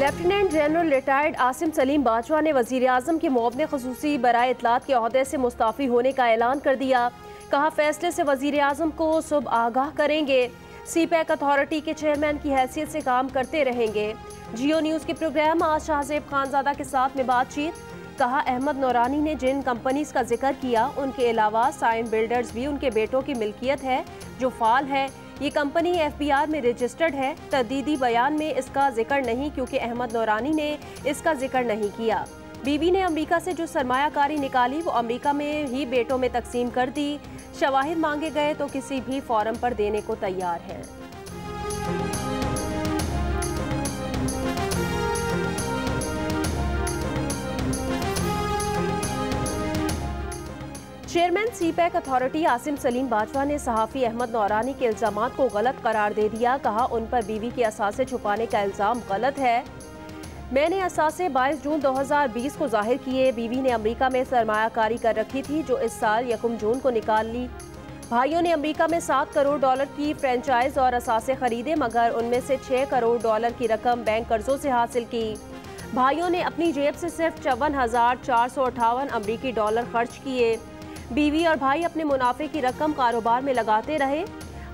Lieutenant general retired Asim Salim Bajwa ने वज़ीर-ए-आज़म के मुआवने ख़ुसूसी बराए इत्तलात के ओहदे से मुस्ताफ़ी होने का ऐलान कर दिया। कहा, फैसले से वज़ीर-ए-आज़म को सुबह आगाह करेंगे। सीपैक अथॉरिटी के चेयरमैन की हैसियत से काम करते रहेंगे। जियो न्यूज़ के प्रोग्राम आज शाहजेब खानजादा के साथ में बातचीत। कहा, अहमद नौरानी ने जिन कंपनीज का जिक्र किया उनके अलावा साइन बिल्डर्स भी उनके बेटों की मिल्कियत है जो फाल है। ये कंपनी FBR में रजिस्टर्ड है। तदीदी बयान में इसका जिक्र नहीं क्योंकि अहमद नौरानी ने इसका जिक्र नहीं किया। बीवी ने अमेरिका से जो सरमायाकारी निकाली वो अमेरिका में ही बेटों में तकसीम कर दी। शवाहिद मांगे गए तो किसी भी फॉरम पर देने को तैयार है। Chairman CPEC authority Asim Salim Bajwa ने सहाफ़ी अहमद नौरानी के इल्ज़ामात को गलत करार दे दिया। कहा, उन पर बीवी के असासे छुपाने का इल्ज़ाम गलत है। मैंने असासे 22 जून 2020 को जाहिर किए। बीवी ने अमेरिका में सरमायाकारी कर रखी थी जो इस साल 1 जून को निकाल ली। भाइयों ने अमेरिका में $7 करोड़ की फ्रेंचाइज और असासे खरीदे मगर उनमें से $6 करोड़ की रकम बैंक कर्जों से हासिल की। भाइयों ने अपनी जेब से सिर्फ $54,458 अमरीकी डॉलर खर्च किए। बीवी और भाई अपने मुनाफे की रकम कारोबार में लगाते रहे।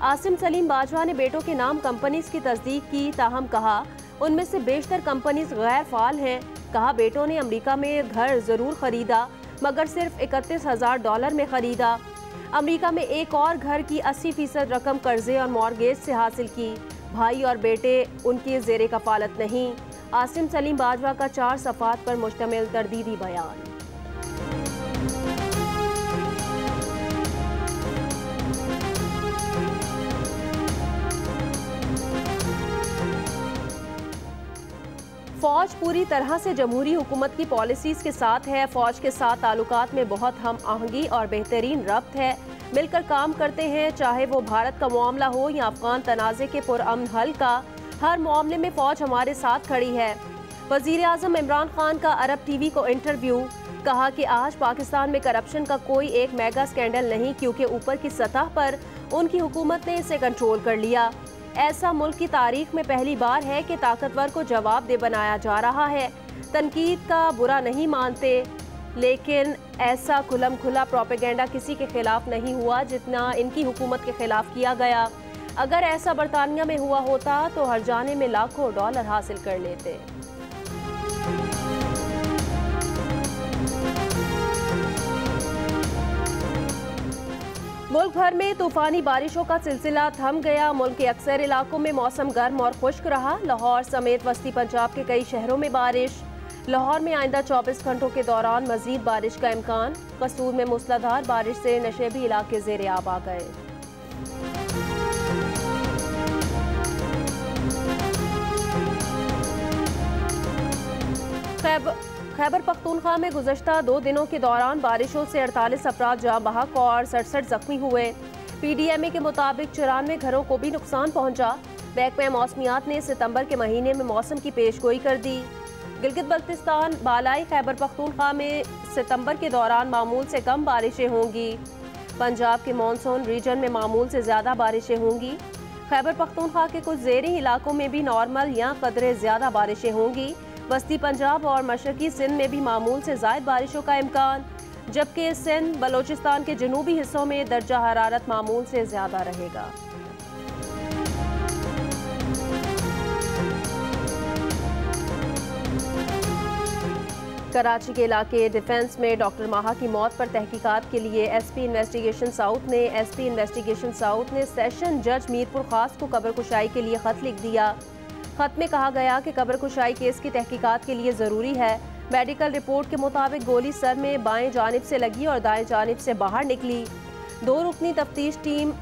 आसिम सलीम बाजवा ने बेटों के नाम कंपनीज की तस्दीक की, ताहम कहा उनमें से बेशतर कंपनीज गैर फाल हैं। कहा, बेटों ने अमेरिका में घर ज़रूर खरीदा मगर सिर्फ $31,000 में खरीदा। अमेरिका में एक और घर की 80% रकम कर्जे और मॉर्गेज से हासिल की। भाई और बेटे उनकी ज़ेरे कफालत नहीं। आसिम सलीम बाजवा का 4 सफ़ात पर मुश्तमिल तरदीदी बयान। फ़ौज पूरी तरह से जमहूरी हुकूमत की पॉलिसीज़ के साथ है। फ़ौज के साथ ताल्लुकात में बहुत हम आहंगी और बेहतरीन रब्त है। मिलकर काम करते हैं, चाहे वो भारत का मामला हो या अफ़गान तनाज़े के पुरअमन हल का। हर मामले में फ़ौज हमारे साथ खड़ी है। वज़ीर-ए-आज़म इमरान खान का अरब TV को इंटरव्यू। कहा कि आज पाकिस्तान में करप्शन का कोई एक मेगा स्कैंडल नहीं क्योंकि ऊपर की सतह पर उनकी हुकूमत ने इसे कंट्रोल कर लिया। ऐसा मुल्क की तारीख में पहली बार है कि ताकतवर को जवाबदेह बनाया जा रहा है। तनकीद का बुरा नहीं मानते लेकिन ऐसा खुलम खुला प्रोपेगेंडा किसी के खिलाफ नहीं हुआ जितना इनकी हुकूमत के खिलाफ किया गया। अगर ऐसा बरतानिया में हुआ होता तो हर जाने में लाखों डॉलर हासिल कर लेते। मुल्क भर में तूफानी बारिशों का सिलसिला थम गया। मुल्क के अक्सर इलाकों में मौसम गर्म और खुश्क रहा। लाहौर समेत वस्ती पंजाब के कई शहरों में बारिश। लाहौर में आइंदा 24 घंटों के दौरान मजीद बारिश का इम्कान। कसूर में मूसलाधार बारिश से नशेबी इलाके ज़ेरे आब आ गए। खैबर पख्तूनख्वा में गुज़श्ता 2 दिनों के दौरान बारिशों से 48 अफराद जाँ बहक और 67 जख्मी हुए। PDMA के मुताबिक 94 घरों को भी नुकसान पहुंचा। महकमा मौसमियात ने सितंबर के महीने में मौसम की पेशगोई कर दी। गिलगित बल्तिस्तान बालाई खैबर पख्तूनख्वा में सितंबर के दौरान मामूल से कम बारिशें होंगी। पंजाब के मानसून रीजन में मामूल से ज़्यादा बारिशें होंगी। खैबर पख्तूनख्वा के कुछ ज़ेरी इलाकों में भी नॉर्मल या कदरे ज़्यादा बारिशें होंगी। वस्ती पंजाब और मशरकी सिंध में भी मामूल से ज़ायद बारिशों का इम्कान, जबकि सिंध बलोचिस्तान के जनूबी हिस्सों में दर्जा हरारत मामूल से ज़्यादा रहेगा। कराची के इलाके डिफेंस में डॉक्टर माहा की मौत पर तहकीकात के लिए SP इन्वेस्टिगेशन साउथ ने सेशन जज मीरपुर खास को कब्र कुशाई के लिए ख़त लिख दिया। खत में कहा गया कि कब्र कुशाई केस की तहकीकात के लिए ज़रूरी है। मेडिकल रिपोर्ट के मुताबिक गोली सर में बाएं जानिब से लगी और दाएं जानिब से बाहर निकली। 2 रुकनी तफ्तीश टीम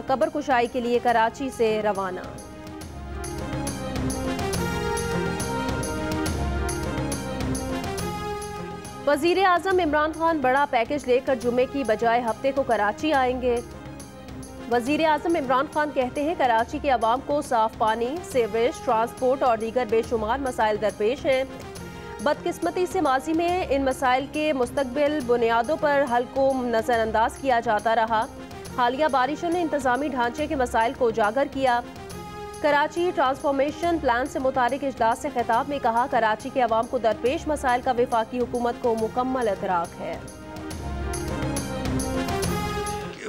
कब्र कुशाई के लिए कराची से रवाना। वज़ीर-ए-आज़म इमरान खान बड़ा पैकेज लेकर जुमे की बजाय हफ्ते को कराची आएंगे। वज़ीर-ए-आज़म इमरान खान कहते हैं कराची के अवाम को साफ पानी, सीवरेज, ट्रांसपोर्ट और दीगर बेशुमार मसाइल दरपेश हैं। बदकिस्मती से माजी में इन मसाइल के मुस्तकबिल बुनियादों पर हल को नज़रअंदाज किया जाता रहा। हालिया बारिशों ने इंतज़ामी ढांचे के मसाइल को उजागर किया। कराची ट्रांसफॉर्मेशन प्लान से मुतालिक इजलास से खिताब में कहा, कराची के अवाम को दरपेश मसाइल का वफाकी हुकूमत को मुकम्मल इतराक है।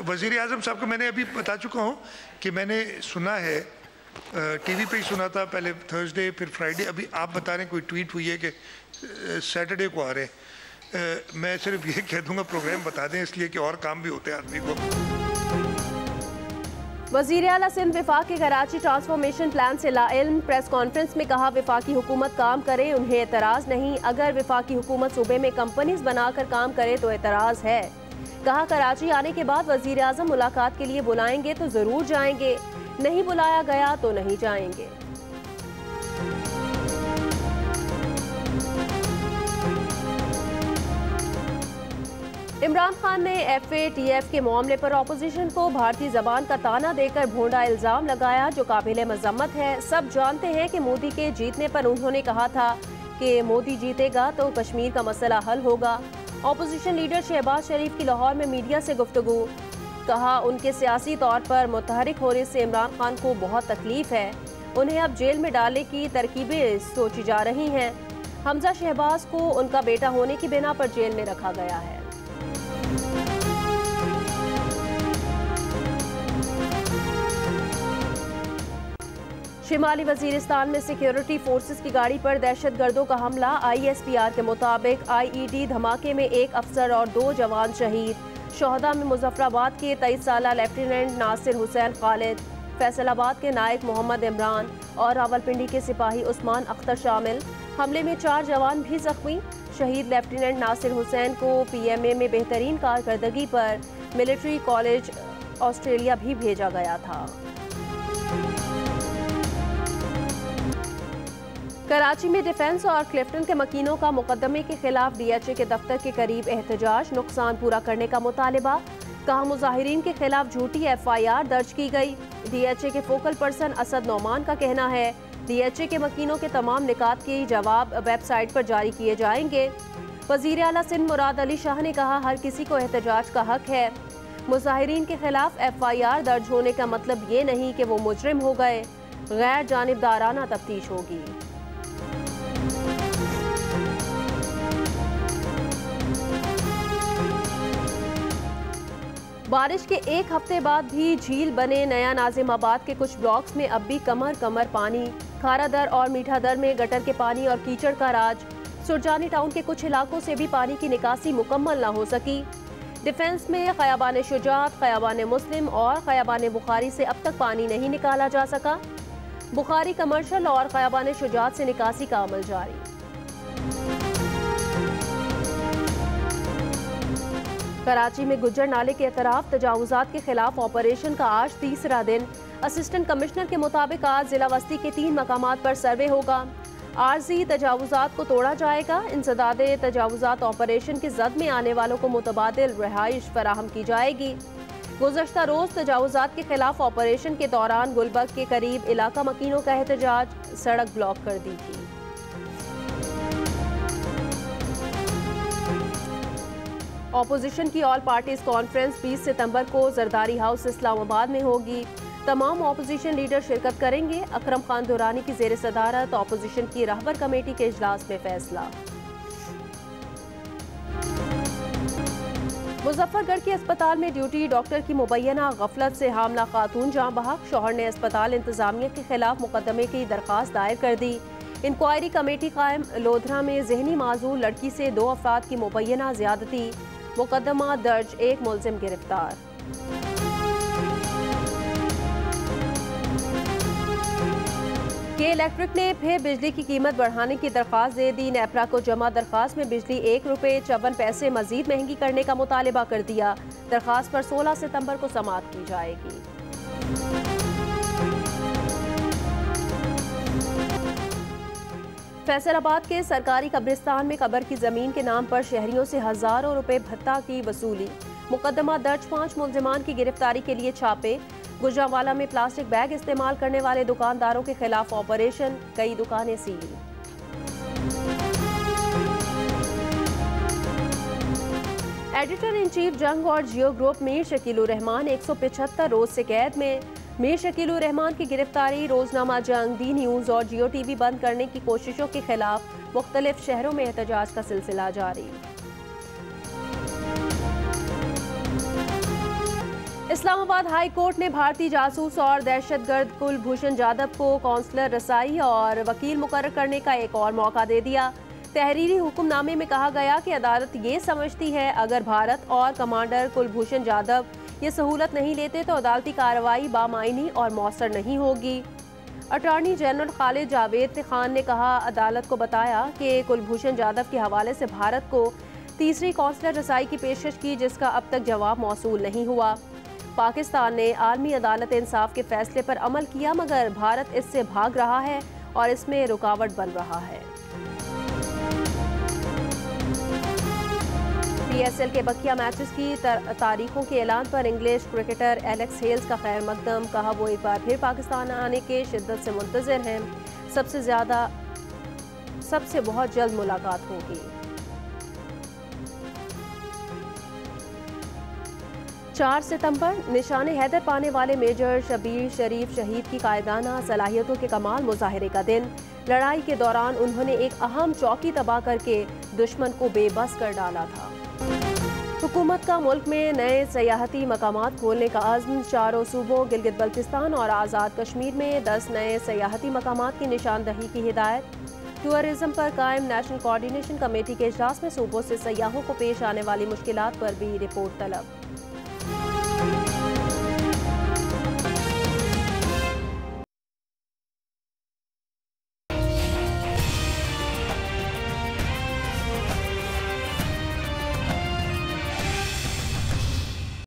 वज़ीर आज़म साहब को मैंने अभी बता चुका हूँ कि मैंने सुना है, टीवी पे ही सुना था, पहले थर्सडे फिर फ्राइडे, अभी आप बता रहे हैं कोई ट्वीट हुई है कि सैटरडे को आ रहे हैं। मैं सिर्फ ये कह दूंगा प्रोग्राम बता दें, इसलिए कि और काम भी होते हैं आदमी को। वज़ीर आला सिंध वफाक के कराची ट्रांसफॉर्मेशन प्लान से लाइल्म प्रेस कॉन्फ्रेंस में कहा, वफाकी हुकूमत काम करे, उन्हें एतराज़ नहीं। अगर वफाकी हुकूमत सूबे में कंपनीज बनाकर काम करे तो एतराज़ है। कहा, कराची आने के बाद वज़ीर आज़म मुलाकात के लिए बुलाएंगे तो ज़रूर जाएंगे, नहीं बुलाया गया तो नहीं जाएंगे। इमरान खान ने FATF के मामले पर अपोजिशन को भारतीय जबान का ताना देकर भोंडा इल्ज़ाम लगाया, जो काबिल मजम्मत है। सब जानते हैं कि मोदी के जीतने पर उन्होंने कहा था कि मोदी जीतेगा तो कश्मीर का मसला हल होगा। अपोजिशन लीडर शहबाज शरीफ की लाहौर में मीडिया से गुफ्तगू, कहा उनके सियासी तौर पर मुतहरिक होने से इमरान खान को बहुत तकलीफ है, उन्हें अब जेल में डालने की तरकीबें सोची जा रही हैं। हमजा शहबाज को उनका बेटा होने की बिना पर जेल में रखा गया है। शिमाली वजीरिस्तान में सिक्योरिटी फोर्सेस की गाड़ी पर दहशतगर्दों का हमला। ISPR के मुताबिक IED धमाके में एक अफसर और 2 जवान शहीद। शोहदा में मुजफ्फराबाद के 23 साला लेफ्टिनेंट नासिर हुसैन खालिद, फैसलाबाद के नायक मोहम्मद इमरान और रावलपिंडी के सिपाही उस्मान अख्तर शामिल। हमले में 4 जवान भी जख्मी। शहीद लेफ्टिनेंट नासिर हुसैन को PMA में बेहतरीन कारकर्दगी पर मिलिट्री कॉलेज ऑस्ट्रेलिया भी भेजा गया था। कराची में डिफेंस और क्लिफ्टन के मकीनों का मुकदमे के खिलाफ DHA के दफ्तर के करीब एहतजाज, नुकसान पूरा करने का मुतालबा। कहा, मुजाहिरीन के खिलाफ झूठी FIR दर्ज की गई। DHA के फोकल पर्सन असद नौमान का कहना है, DHA के मकीनों के तमाम निकात के जवाब वेबसाइट पर जारी किए जाएंगे। वज़ीर आला सिंध मुराद अली शाह ने कहा, हर किसी को एहतजाज का हक है। मुजाहिरीन के खिलाफ FIR दर्ज होने का मतलब ये नहीं कि वो मुजरिम हो गए। गैर जानिबदाराना तफ्तीश होगी। बारिश के एक हफ्ते बाद भी झील बने नया नाजिमाबाद के कुछ ब्लॉक्स में अब भी कमर कमर पानी। खारा दर और मीठा दर में गटर के पानी और कीचड़ का राज। सुरजानी टाउन के कुछ इलाकों से भी पानी की निकासी मुकम्मल न हो सकी। डिफेंस में खयाबान शुजात, खयाबान मुस्लिम और खयाबान बुखारी से अब तक पानी नहीं निकाला जा सका। बुखारी कमर्शल और खयाबान शुजात से निकासी का अमल जारी। कराची में गुज्जर नाले के अतराफ तजावुजात के खिलाफ ऑपरेशन का आज तीसरा दिन। असिस्टेंट कमिश्नर के मुताबिक आज जिला वस्ती के 3 मकामात पर सर्वे होगा। आर्जी तजावुजात को तोड़ा जाएगा। इंसदादे तजावुजात ऑपरेशन की जद में आने वालों को मुतबादिल रिहाइश फराहम की जाएगी। गुज़श्ता रोज तजावुजात के खिलाफ ऑपरेशन के दौरान गुलबर्ग के करीब इलाका मकीनों का एहतजाज, सड़क ब्लॉक कर दी थी। ऑपोजिशन की ऑल पार्टीज कॉन्फ्रेंस 20 सितंबर को जरदारी हाउस इस्लामाबाद में होगी। तमाम ऑपोजिशन लीडर शिरकत करेंगे। अकरम खान दुरानी की ज़ेर सदारत ऑपोजिशन की रहबर कमेटी के इजलास में फैसला। मुजफ्फरगढ़ के अस्पताल में ड्यूटी डॉक्टर की मुबैना गफलत से हामला खातून जाँ बहक। शौहर ने अस्पताल इंतजामिया के खिलाफ मुकदमे की दरख्वास्त दायर कर दी। इंक्वायरी कमेटी कायम। लोधरा में जहनी माजूर लड़की से 2 अफराद की मुबैना ज्यादती। मुकदमा दर्ज, 1 मुलजिम गिरफ्तार। के इलेक्ट्रिक ने फिर बिजली की कीमत बढ़ाने की दरख्वास्त दे दी। नेपरा को जमा दरख्वास्त में बिजली 1 रुपये 54 पैसे मजीद महंगी करने का मुतालबा कर दिया। दरख्वास्त पर 16 सितंबर को समाअत की जाएगी। फैसलाबाद के सरकारी कब्रिस्तान में कब्र की जमीन के नाम पर शहरियों से हजारों रुपए भत्ता की वसूली। मुकदमा दर्ज, 5 मुलजिमान की गिरफ्तारी के लिए छापे। गुजरांवाला में प्लास्टिक बैग इस्तेमाल करने वाले दुकानदारों के खिलाफ ऑपरेशन, कई दुकानें सील। एडिटर इन चीफ जंग और जियो ग्रुप मीर शकीलुर रहमान 175 रोज से कैद में। मीर शकीलुर रहमान की गिरफ्तारी, रोजनामा जंग, डी न्यूज़ और जियो टीवी बंद करने की कोशिशों के खिलाफ मुख्तलिफ शहरों में एहतजाज का सिलसिला जारी। इस्लामाबाद हाई कोर्ट ने भारतीय जासूस और दहशतगर्द कुलभूषण जाधव को कौंसलर रसाई और वकील मुकर्रर करने का एक और मौका दे दिया। तहरीरी हुक्मनामे में कहा गया कि अदालत ये समझती है अगर भारत और कमांडर कुलभूषण जाधव ये सहूलत नहीं लेते तो अदालती कार्रवाई बामायनी और मौसर नहीं होगी। अटॉर्नी जनरल खालिद जावेद खान ने कहा, अदालत को बताया कि कुलभूषण जाधव के हवाले से भारत को तीसरी कौंसलर रसाई की पेशकश की, जिसका अब तक जवाब मौसूल नहीं हुआ। पाकिस्तान ने आलमी अदालत इंसाफ के फैसले पर अमल किया, मगर भारत इससे भाग रहा है और इसमें रुकावट बन रहा है। PSL के बकिया मैचेस की तारीखों के ऐलान पर इंग्लिश क्रिकेटर एलेक्स हेल्स का खैर मकदम। कहा, वो एक बार फिर पाकिस्तान आने के शिद्दत से मुंतज़िर हैं। सबसे बहुत जल्द मुलाकात होगी। 4 सितंबर निशाने हैदर पाने वाले मेजर शबीर शरीफ शहीद की कायदाना सलाहियतों के कमाल मुजाहिरे का दिन। लड़ाई के दौरान उन्होंने एक अहम चौकी तबाह करके दुश्मन को बेबस कर डाला था। हुकूमत का मुल्क में नए सयाहती मकामात खोलने का अज़्म। चारों सूबों गिलगित बल्तिस्तान और आज़ाद कश्मीर में 10 नए सयाहती मकामात की निशानदही की हिदायत। टूरिज्म पर कायम नेशनल कोऑर्डिनेशन कमेटी के इजलास में सूबों से सयाहों को पेश आने वाली मुश्किलात पर भी रिपोर्ट तलब।